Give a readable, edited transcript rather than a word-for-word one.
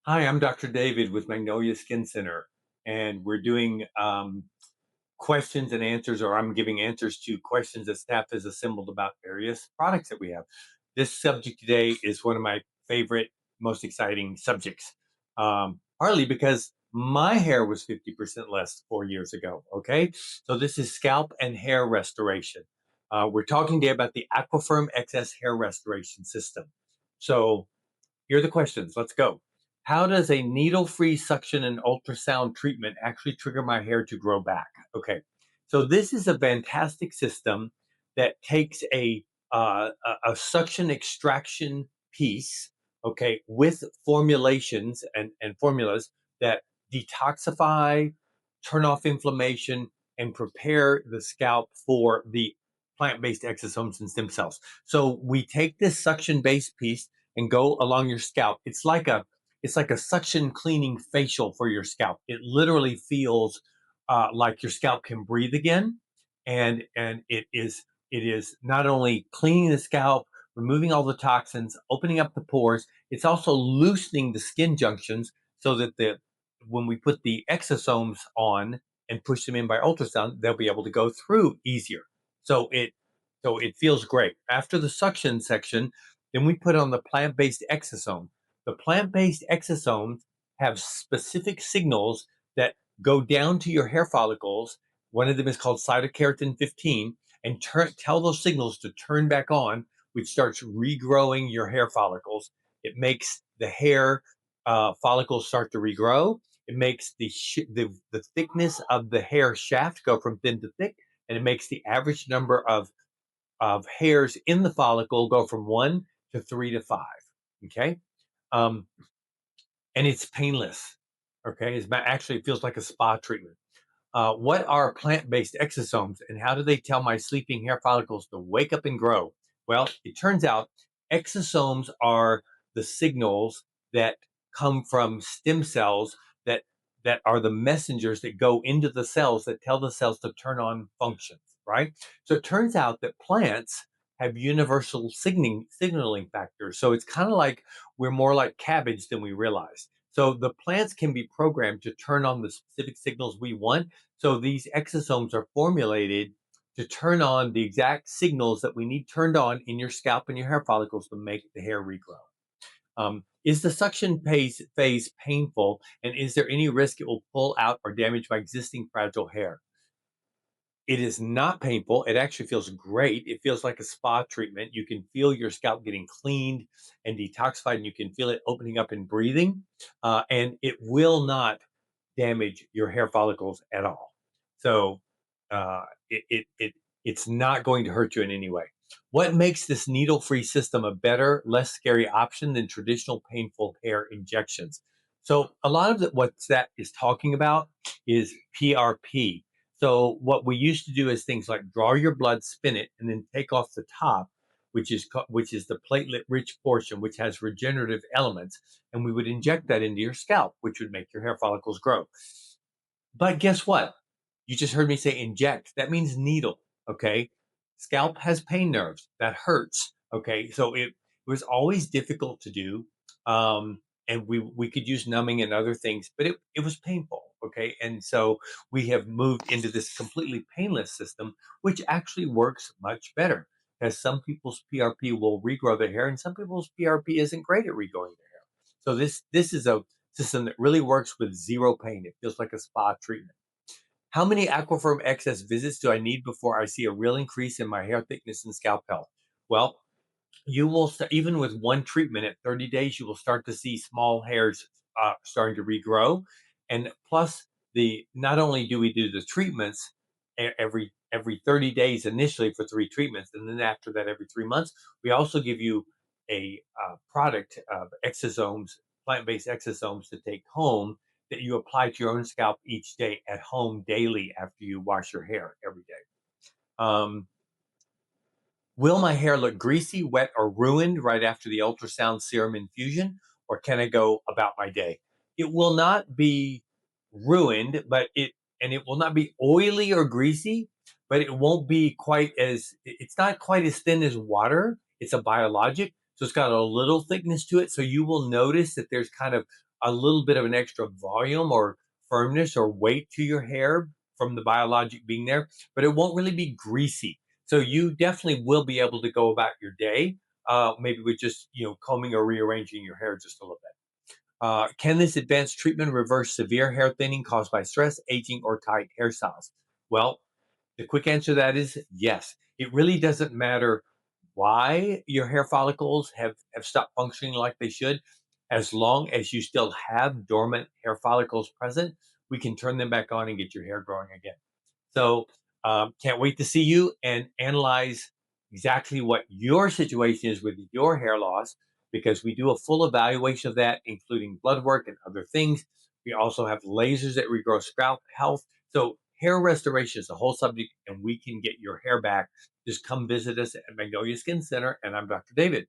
Hi, I'm Dr. David with Magnolia Skin Center, and we're doing questions and answers, or I'm giving answers to questions that staff has assembled about various products that we have. This subject today is one of my favorite, most exciting subjects, partly because my hair was 50% less 4 years ago. Okay, so this is scalp and hair restoration. We're talking today about the AquaFirme XS hair restoration system. So here are the questions. Let's go. How does a needle-free suction and ultrasound treatment actually trigger my hair to grow back? Okay, so this is a fantastic system that takes a suction extraction piece, okay, with formulations and formulas that detoxify, turn off inflammation, and prepare the scalp for the plant-based exosomes and stem cells. So we take this suction-based piece and go along your scalp. It's like a suction cleaning facial for your scalp. It literally feels like your scalp can breathe again, and it is not only cleaning the scalp, removing all the toxins, opening up the pores. It's also loosening the skin junctions so that the when we put the exosomes on and push them in by ultrasound, they'll be able to go through easier. So it feels great. After the suction section, then we put on the plant-based exosome. The plant-based exosomes have specific signals that go down to your hair follicles. One of them is called cytokeratin 15, and tell those signals to turn back on, which starts regrowing your hair follicles. It makes the hair follicles start to regrow. It makes the thickness of the hair shaft go from thin to thick, and it makes the average number of hairs in the follicle go from 1 to 3 to 5. Okay. Um, and it's painless. Okay. Actually, it feels like a spa treatment. What are plant based exosomes and how do they tell my sleeping hair follicles to wake up and grow? Well, it turns out exosomes are the signals that come from stem cells that are the messengers that go into the cells that tell the cells to turn on functions, right? So it turns out that plants have universal signaling factors. So it's kind of like we're more like cabbage than we realize. So the plants can be programmed to turn on the specific signals we want. So these exosomes are formulated to turn on the exact signals that we need turned on in your scalp and your hair follicles to make the hair regrow. Is the suction phase painful, and is there any risk it will pull out or damage my existing fragile hair? It is not painful. It actually feels great. It feels like a spa treatment. You can feel your scalp getting cleaned and detoxified, and you can feel it opening up and breathing. And it will not damage your hair follicles at all. So it's not going to hurt you in any way. What makes this needle-free system a better, less scary option than traditional painful hair injections? So a lot of what that is talking about is PRP. So what we used to do is things like draw your blood, spin it, and then take off the top, which is the platelet-rich portion, which has regenerative elements, and we would inject that into your scalp, which would make your hair follicles grow. But guess what? You just heard me say inject. That means needle. Okay. Scalp has pain nerves. That hurts. Okay. So it was always difficult to do. And we could use numbing and other things, but it was painful. Okay. And so we have moved into this completely painless system, which actually works much better. Because some people's PRP will regrow their hair, and some people's PRP isn't great at regrowing their hair. So this is a system that really works with zero pain. It feels like a spa treatment. How many AquaFirme XS visits do I need before I see a real increase in my hair thickness and scalp health? Well, you will even with one treatment at 30 days, you will start to see small hairs starting to regrow. And plus, the not only do we do the treatments every 30 days initially for 3 treatments, and then after that every 3 months, we also give you a product of exosomes, plant-based exosomes to take home that you apply to your own scalp each day at home daily after you wash your hair every day. Um, Will my hair look greasy, wet, or ruined right after the ultrasound serum infusion, or can I go about my day? It will not be ruined, it will not be oily or greasy, but it won't be quite as it's not quite as thin as water. It's a biologic, So it's got a little thickness to it. So you will notice that there's kind of a little bit of an extra volume or firmness or weight to your hair from the biologic being there, but it won't really be greasy. So you definitely will be able to go about your day, maybe with just combing or rearranging your hair just a little bit. Can this advanced treatment reverse severe hair thinning caused by stress, aging, or tight hairstyles? Well, the quick answer to that is yes. It really doesn't matter why your hair follicles have stopped functioning like they should. As long as you still have dormant hair follicles present, we can turn them back on and get your hair growing again. So, can't wait to see you and analyze exactly what your situation is with your hair loss, because we do a full evaluation of that, including blood work and other things. We also have lasers that regrow scalp health. So, hair restoration is a whole subject, and we can get your hair back. Just come visit us at Magnolia Skin Center, and I'm Dr. David.